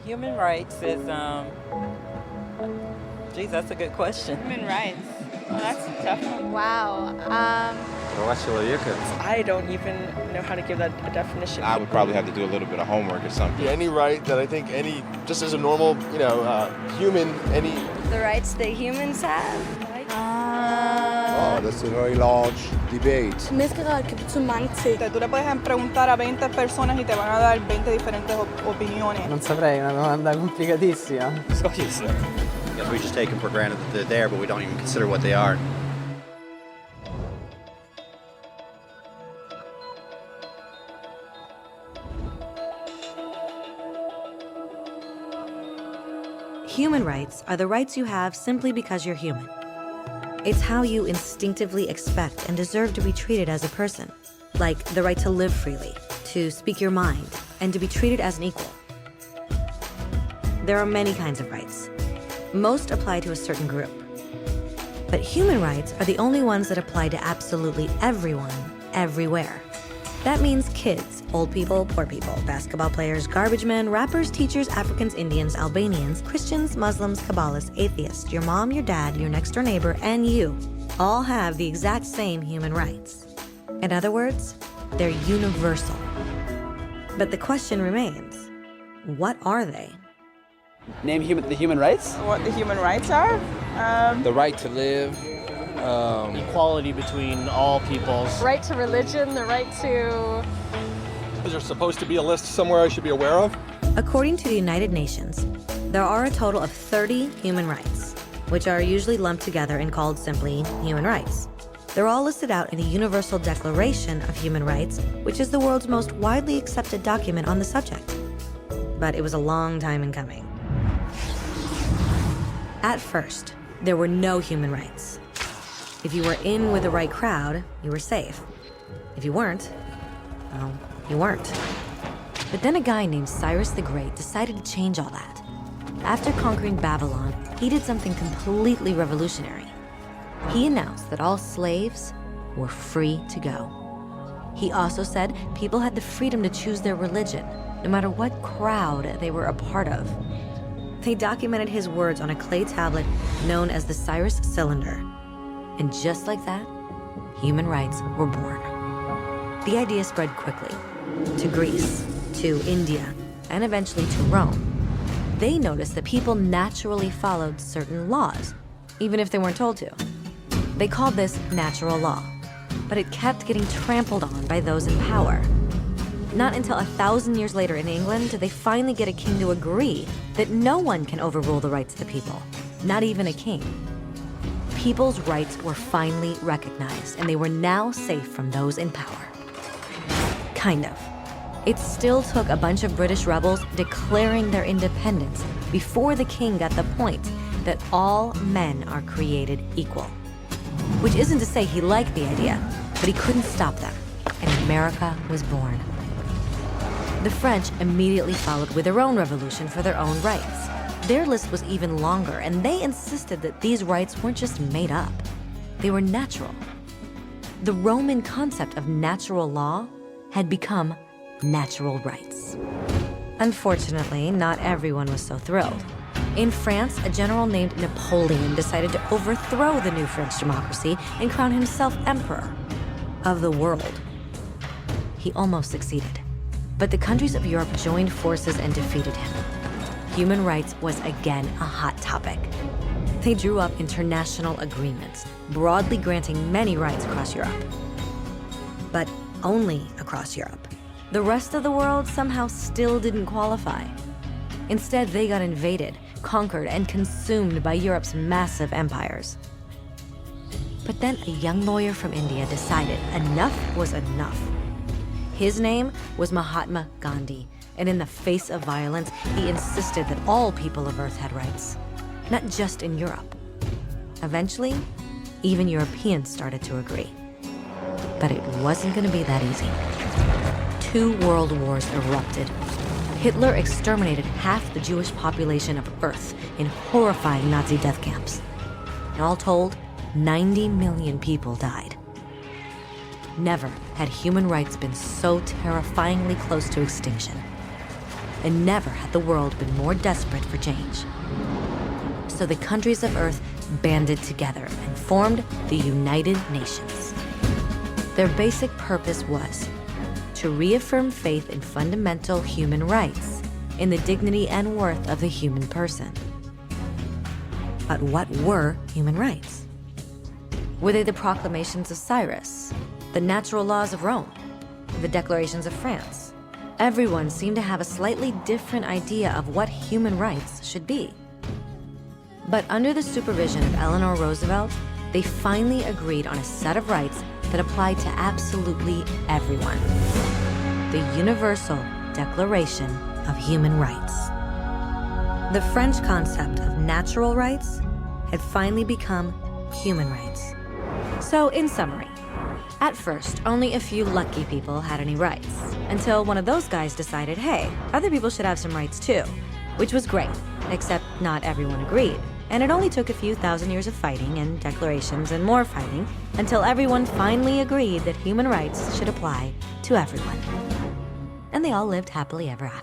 Human rights is, geez, that's a good question. Human rights. Well, that's a tough one. Wow. I don't even know how to give that a definition. I would probably have to do a little bit of homework or something. Any right that I think just as a normal, human, The rights that humans have. Oh, that's a very large debate. Tú le puedes preguntar a 20 personas y te van a dar 20 diferentes opiniones. Non saprei, una domanda complicatissima. Yes, we just take them for granted that they're there, but we don't even consider what they are. Human rights are the rights you have simply because you're human. It's how you instinctively expect and deserve to be treated as a person, like the right to live freely, to speak your mind, and to be treated as an equal. There are many kinds of rights. Most apply to a certain group. But human rights are the only ones that apply to absolutely everyone, everywhere. That means kids, old people, poor people, basketball players, garbage men, rappers, teachers, Africans, Indians, Albanians, Christians, Muslims, Kabbalists, atheists, your mom, your dad, your next door neighbor, and you all have the exact same human rights. In other words, they're universal. But the question remains, what are they? Name the human rights? What the human rights are? The right to live. Equality between all peoples. Right to religion, the right to... Is there supposed to be a list somewhere I should be aware of? According to the United Nations, there are a total of 30 human rights, which are usually lumped together and called simply human rights. They're all listed out in the Universal Declaration of Human Rights, which is the world's most widely accepted document on the subject. But it was a long time in coming. At first, there were no human rights. If you were in with the right crowd, you were safe. If you weren't, well, you weren't. But then a guy named Cyrus the Great decided to change all that. After conquering Babylon, he did something completely revolutionary. He announced that all slaves were free to go. He also said people had the freedom to choose their religion, no matter what crowd they were a part of. They documented his words on a clay tablet known as the Cyrus Cylinder. And just like that, human rights were born. The idea spread quickly to Greece, to India, and eventually to Rome. They noticed that people naturally followed certain laws, even if they weren't told to. They called this natural law, but it kept getting trampled on by those in power. Not until 1,000 years later in England did they finally get a king to agree that no one can overrule the rights of the people, not even a king. People's rights were finally recognized, and they were now safe from those in power. Kind of. It still took a bunch of British rebels declaring their independence before the king got the point that all men are created equal. Which isn't to say he liked the idea, but he couldn't stop them, and America was born. The French immediately followed with their own revolution for their own rights. Their list was even longer, and they insisted that these rights weren't just made up. They were natural. The Roman concept of natural law had become natural rights. Unfortunately, not everyone was so thrilled. In France, a general named Napoleon decided to overthrow the new French democracy and crown himself emperor of the world. He almost succeeded, but the countries of Europe joined forces and defeated him. Human rights was again a hot topic. They drew up international agreements, broadly granting many rights across Europe. But only across Europe. The rest of the world somehow still didn't qualify. Instead, they got invaded, conquered, and consumed by Europe's massive empires. But then a young lawyer from India decided enough was enough. His name was Mahatma Gandhi, and in the face of violence, he insisted that all people of Earth had rights, not just in Europe. Eventually, even Europeans started to agree. But it wasn't going to be that easy. 2 world wars erupted. Hitler exterminated half the Jewish population of Earth in horrifying Nazi death camps. And all told, 90 million people died. Never had human rights been so terrifyingly close to extinction. and never had the world been more desperate for change. So the countries of Earth banded together and formed the United Nations. Their basic purpose was to reaffirm faith in fundamental human rights, in the dignity and worth of the human person. But what were human rights? Were they the proclamations of Cyrus, the natural laws of Rome, the declarations of France? Everyone seemed to have a slightly different idea of what human rights should be. But under the supervision of Eleanor Roosevelt, they finally agreed on a set of rights that applied to absolutely everyone. The Universal Declaration of Human Rights. The French concept of natural rights had finally become human rights. So, in summary, at first, only a few lucky people had any rights, until one of those guys decided, hey, other people should have some rights too, which was great, except not everyone agreed. And it only took a few thousand years of fighting and declarations and more fighting until everyone finally agreed that human rights should apply to everyone. And they all lived happily ever after.